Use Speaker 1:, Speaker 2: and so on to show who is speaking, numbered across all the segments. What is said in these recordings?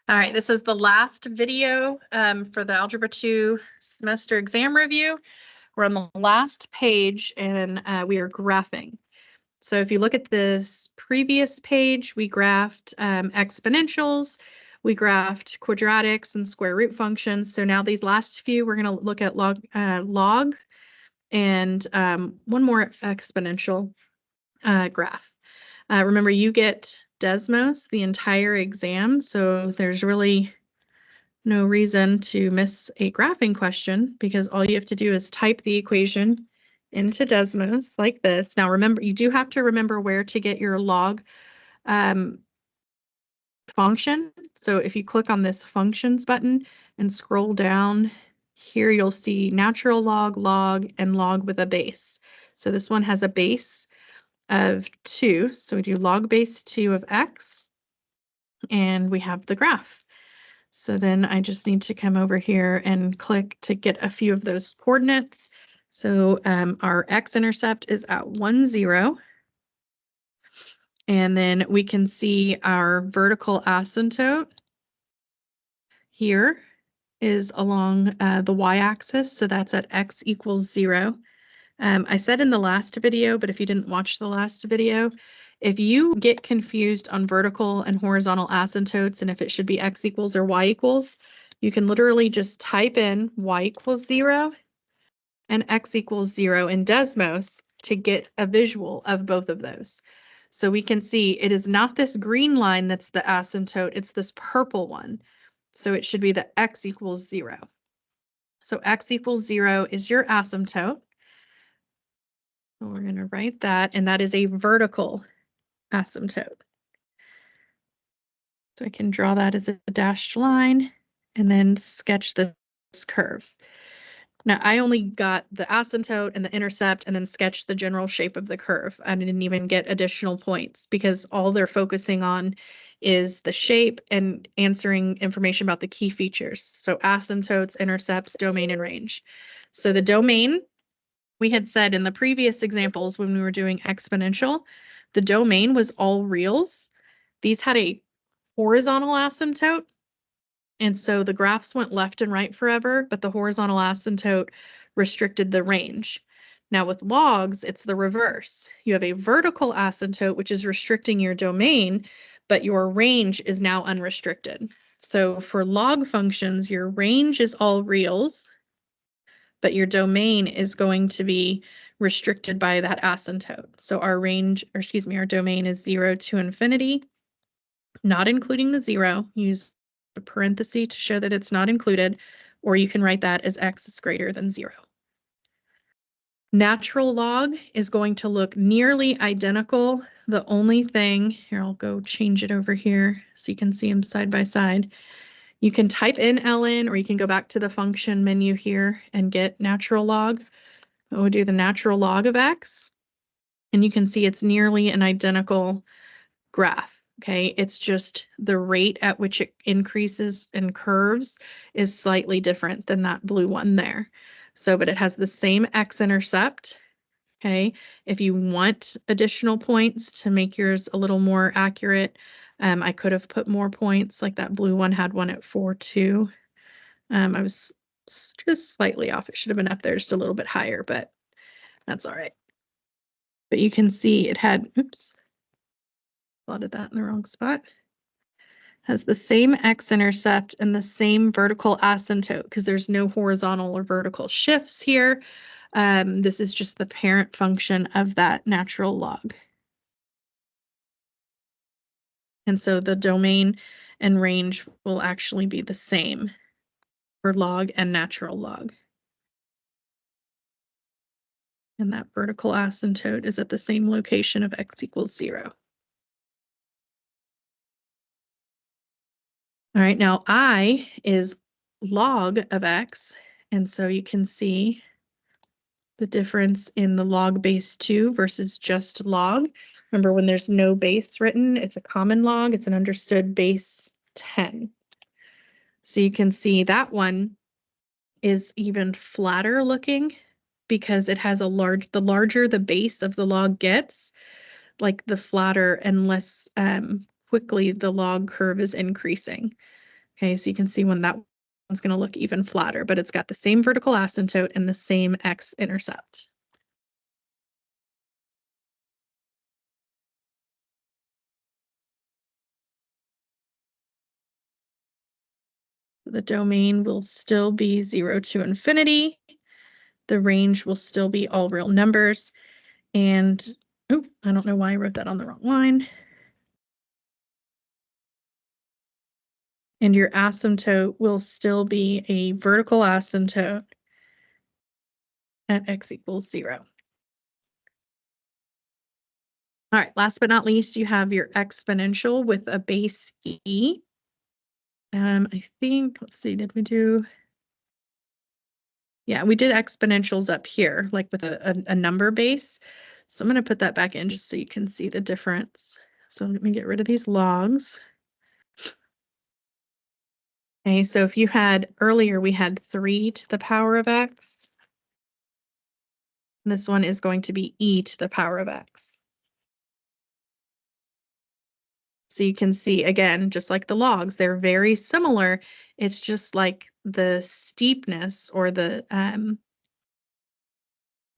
Speaker 1: All right, this is the last video for the Algebra 2 semester exam review. We're on the last page and we are graphing. So if you look at this previous page, we graphed exponentials, we graphed quadratics and square root functions. So now these last few, we're going to look at log and one more exponential graph. Remember, you get Desmos the entire exam, so there's really no reason to miss a graphing question because all you have to do is type the equation into Desmos like this. Now remember, you do have to remember where to get your log function. So if you click on this functions button and scroll down here, you'll see natural log, log, and log with a base. So this one has a base of 2. So we do log base 2 of x, and we have the graph. So then I just need to come over here and click to get a few of those coordinates. So our x-intercept is at 1, 0. And then we can see our vertical asymptote here is along the y-axis. So that's at x equals 0. I said in the last video, but if you didn't watch the last video, if you get confused on vertical and horizontal asymptotes and if it should be x equals or y equals, you can literally just type in y equals 0 and x equals 0 in Desmos to get a visual of both of those. So we can see it is not this green line that's the asymptote, it's this purple one. So it should be the x equals 0. So x equals 0 is your asymptote. So we're going to write that, and that is a vertical asymptote. So I can draw that as a dashed line and then sketch this curve. Now I only got the asymptote and the intercept and then sketched the general shape of the curve. I didn't even get additional points because all they're focusing on is the shape and answering information about the key features. So asymptotes, intercepts, domain, and range. So the domain, we had said in the previous examples when we were doing exponential, the domain was all reals. These had a horizontal asymptote, and so the graphs went left and right forever, but the horizontal asymptote restricted the range. Now with logs, it's the reverse. You have a vertical asymptote, which is restricting your domain, but your range is now unrestricted. So for log functions, your range is all reals, but your domain is going to be restricted by that asymptote. So our range, or excuse me, our domain is 0 to infinity, not including the 0. Use a parenthesis to show that it's not included, or you can write that as x is greater than 0. Natural log is going to look nearly identical. The only thing, here I'll go change it over here so you can see them side by side. You can type in ln, or you can go back to the function menu here and get natural log. We'll do the natural log of x, and you can see it's nearly an identical graph. Okay, it's just the rate at which it increases and curves is slightly different than that blue one there. So, but it has the same x-intercept. Okay, if you want additional points to make yours a little more accurate, I could have put more points, like that blue one had one at 4, 2. I was just slightly off. It should have been up there just a little bit higher, but that's all right. But you can see it had, oops, plotted that in the wrong spot. Has the same x-intercept and the same vertical asymptote because there's no horizontal or vertical shifts here. This is just the parent function of that natural log. And so the domain and range will actually be the same for log and natural log. And that vertical asymptote is at the same location of x equals 0. All right, now I is log of x, and so you can see the difference in the log base 2 versus just log. Remember, when there's no base written, it's a common log, it's an understood base 10. So you can see that one is even flatter looking because it has the larger the base of the log gets, like the flatter and less quickly the log curve is increasing. Okay, so you can see when that one's going to look even flatter, but it's got the same vertical asymptote and the same x-intercept. The domain will still be 0 to infinity. The range will still be all real numbers. And, oh, I don't know why I wrote that on the wrong line. And your asymptote will still be a vertical asymptote at x equals 0. All right, last but not least, you have your exponential with a base e. I think, let's see, did we do? Yeah, we did exponentials up here, like with a number base. So I'm going to put that back in just so you can see the difference. So let me get rid of these logs. Okay, so if you had earlier, we had 3 to the power of x. This one is going to be e to the power of x. So you can see, again, just like the logs, they're very similar. It's just like the steepness or the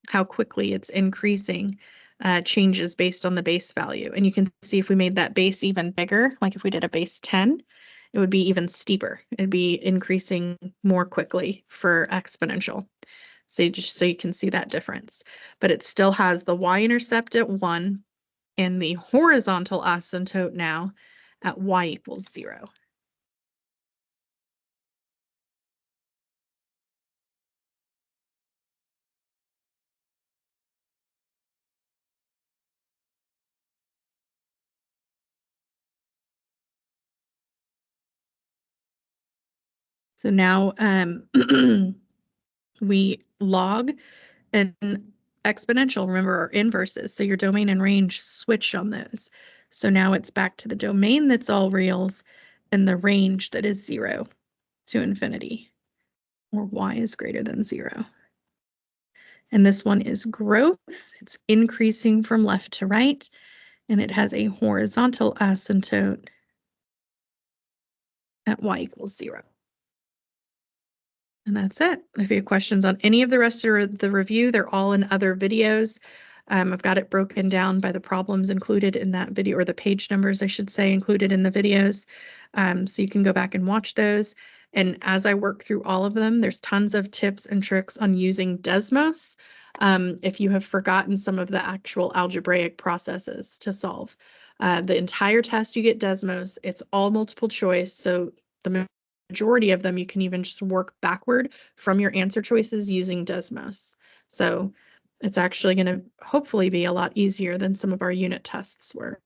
Speaker 1: how quickly it's increasing changes based on the base value. And you can see if we made that base even bigger, like if we did a base 10, it would be even steeper. It'd be increasing more quickly for exponential. So you can see that difference. But it still has the y-intercept at 1 and the horizontal asymptote now at y equals 0. So now we log an exponential, remember, are inverses. So your domain and range switch on those. So now it's back to the domain that's all reals and the range that is 0 to infinity, or y is greater than 0. And this one is growth. It's increasing from left to right, and it has a horizontal asymptote at y equals 0. And that's it. If you have questions on any of the rest of the review, they're all in other videos. I've got it broken down by the problems included in that video, or the page numbers, I should say, included in the videos. So you can go back and watch those. And as I work through all of them, there's tons of tips and tricks on using Desmos if you have forgotten some of the actual algebraic processes to solve. The entire test, you get Desmos. It's all multiple choice. So the majority of them, you can even just work backward from your answer choices using Desmos. So it's actually going to hopefully be a lot easier than some of our unit tests were.